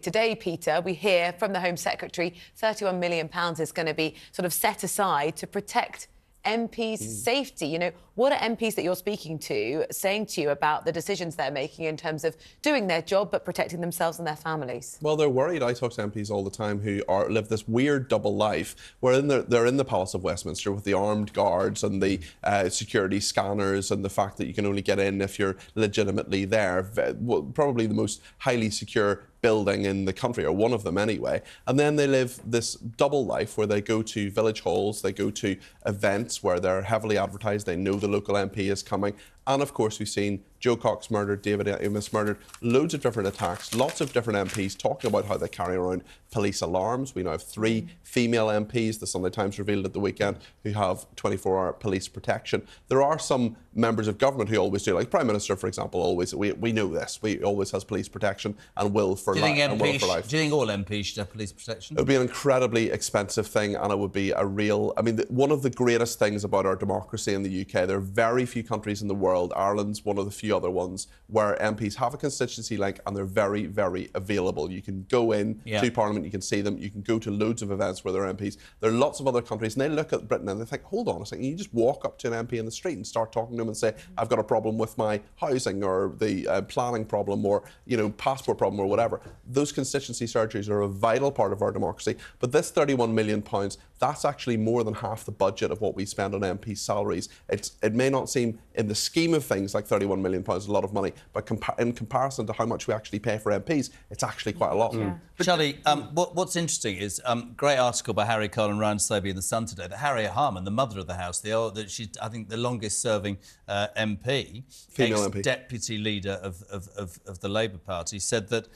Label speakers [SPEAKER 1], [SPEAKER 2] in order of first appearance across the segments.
[SPEAKER 1] Today, Peter, we hear from the Home Secretary £31 million is going to be sort of set aside to protect MPs' safety. You know, what are MPs that you're speaking to saying to you about the decisions they're making in terms of doing their job but protecting themselves and their families?
[SPEAKER 2] Well, they're worried. I talk to MPs all the time who live this weird double life where they're in the Palace of Westminster with the armed guards and the security scanners and the fact that you can only get in if you're legitimately there. Probably the most highly secure building in the country, or one of them anyway. And then they live this double life where they go to village halls, they go to events where they're heavily advertised, they know the local MP is coming. And of course, we've seen Joe Cox murdered, David Amos murdered, loads of different attacks, lots of different MPs talking about how they carry around police alarms. We now have 3 female MPs, the Sunday Times revealed at the weekend, who have 24-hour police protection. There are some members of government who always do, like Prime Minister, for example, always, we know this, he always has police protection and will for life.
[SPEAKER 3] Do you think all MPs should have police protection?
[SPEAKER 2] It would be an incredibly expensive thing, and it would be a real... I mean, one of the greatest things about our democracy in the UK, there are very few countries in the world, Ireland's one of the few other ones, where MPs have a constituency link and they're very, very available. You can go in to Parliament, you can see them, you can go to loads of events where there are MPs. There are lots of other countries, and they look at Britain and they think, hold on a second, you just walk up to an MP in the street and start talking to them and say, I've got a problem with my housing or the planning problem or, you know, passport problem or whatever. Those constituency surgeries are a vital part of our democracy. But this £31 million, that's actually more than half the budget of what we spend on MP salaries. It may not seem, in the scheme of things, like £31 million is a lot of money, but in comparison to how much we actually pay for MPs, it's actually quite a lot.
[SPEAKER 3] Charlie, what's interesting is great article by Harry Cole and Ryan Sobey in The Sun today that Harriet Harman, the mother of the House, she's, I think, the longest-serving MP,
[SPEAKER 2] female MP,
[SPEAKER 3] deputy leader of the Labour Party, said that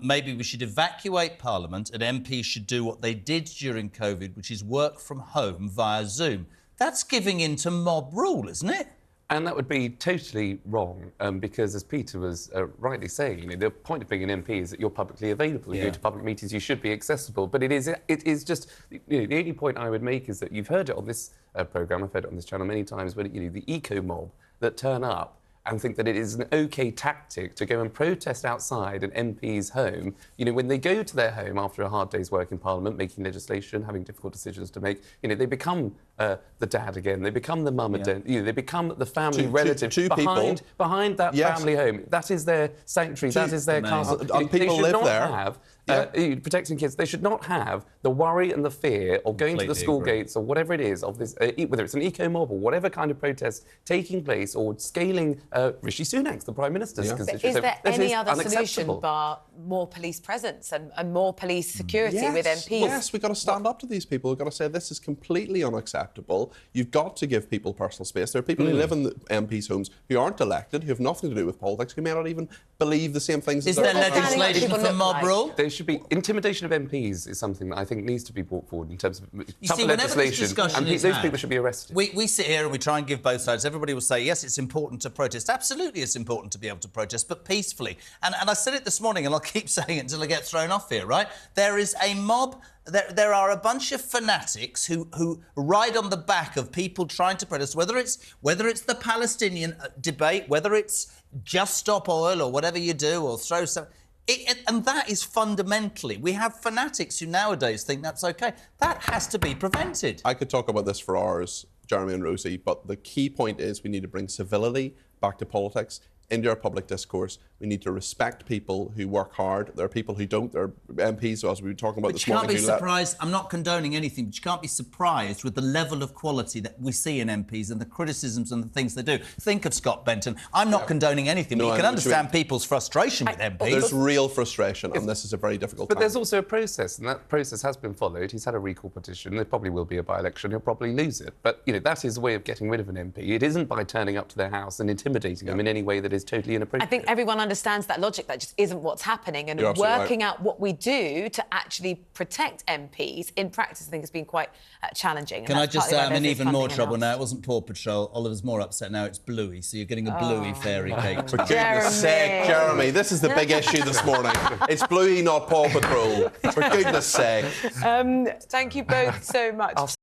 [SPEAKER 3] maybe we should evacuate Parliament and MPs should do what they did during COVID, which is work from home via Zoom. That's giving in to mob rule, isn't it?
[SPEAKER 4] And that would be totally wrong, because, as Peter was rightly saying, you know, the point of being an MP is that you're publicly available. You go to public meetings, you should be accessible. But it is just, you know, the only point I would make is that you've heard it on this programme, I've heard it on this channel many times, but, you know, the eco-mob that turn up and think that it is an OK tactic to go and protest outside an MP's home. You know, when they go to their home after a hard day's work in Parliament, making legislation, having difficult decisions to make, you know, they become the dad again, they become the mum again, you know, they become the family relative behind that family home. That is their sanctuary, that is their castle.
[SPEAKER 2] And people live there.
[SPEAKER 4] Protecting kids, they should not have the worry and the fear of going to the school gates or whatever it is of this, whether it's an eco-mob or whatever kind of protest taking place, or scaling Rishi Sunak's, the Prime Minister's constituency.
[SPEAKER 1] Is there any other solution bar more police presence and more police security with MPs?
[SPEAKER 2] Yes, we've got to stand up to these people. We've got to say this is completely unacceptable. You've got to give people personal space. There are people who live in the MPs' homes who aren't elected, who have nothing to do with politics, who may not even believe the same things as their...
[SPEAKER 3] Is there legislation for mob rule?
[SPEAKER 4] There should be... Intimidation of MPs is something that I think needs to be brought forward in terms of tough legislation, and those people should be arrested.
[SPEAKER 3] We sit here and we try and give both sides. Everybody will say, yes, it's important to protest. Absolutely, it's important to be able to protest, but peacefully. And I said it this morning, and I'll keep saying it until I get thrown off here, right? There is a mob... There are a bunch of fanatics who ride on the back of people trying to protest, whether it's the Palestinian debate, whether it's just stop oil or whatever you do, or throw some... and that is fundamentally... We have fanatics who nowadays think that's OK. That has to be prevented.
[SPEAKER 2] I could talk about this for hours, Jeremy and Rosie, but the key point is we need to bring civility back to politics, into our public discourse. We need to respect people who work hard. There are people who don't. There are MPs, as we were talking about this morning.
[SPEAKER 3] But you can't be surprised. I'm not condoning anything, but you can't be surprised with the level of quality that we see in MPs and the criticisms and the things they do. Think of Scott Benton. I'm not condoning anything, but you can understand people's frustration with MPs.
[SPEAKER 2] There's real frustration, and this is a very difficult time.
[SPEAKER 4] But there's also a process, and that process has been followed. He's had a recall petition. There probably will be a by-election. He'll probably lose it. But, you know, that is a way of getting rid of an MP. It isn't by turning up to their house and intimidating them in any way that is totally inappropriate.
[SPEAKER 1] I think everyone understands that logic. That just isn't what's happening. And working out what we do to actually protect MPs in practice, I think, has been quite challenging.
[SPEAKER 3] Can I just say I'm in even more trouble now? It wasn't Paw Patrol. Oliver's more upset now. It's Bluey, so you're getting a Bluey fairy cake.
[SPEAKER 2] For goodness sake, Jeremy, this is the big issue this morning. It's Bluey, not Paw Patrol. For goodness sake.
[SPEAKER 1] Thank you both so much.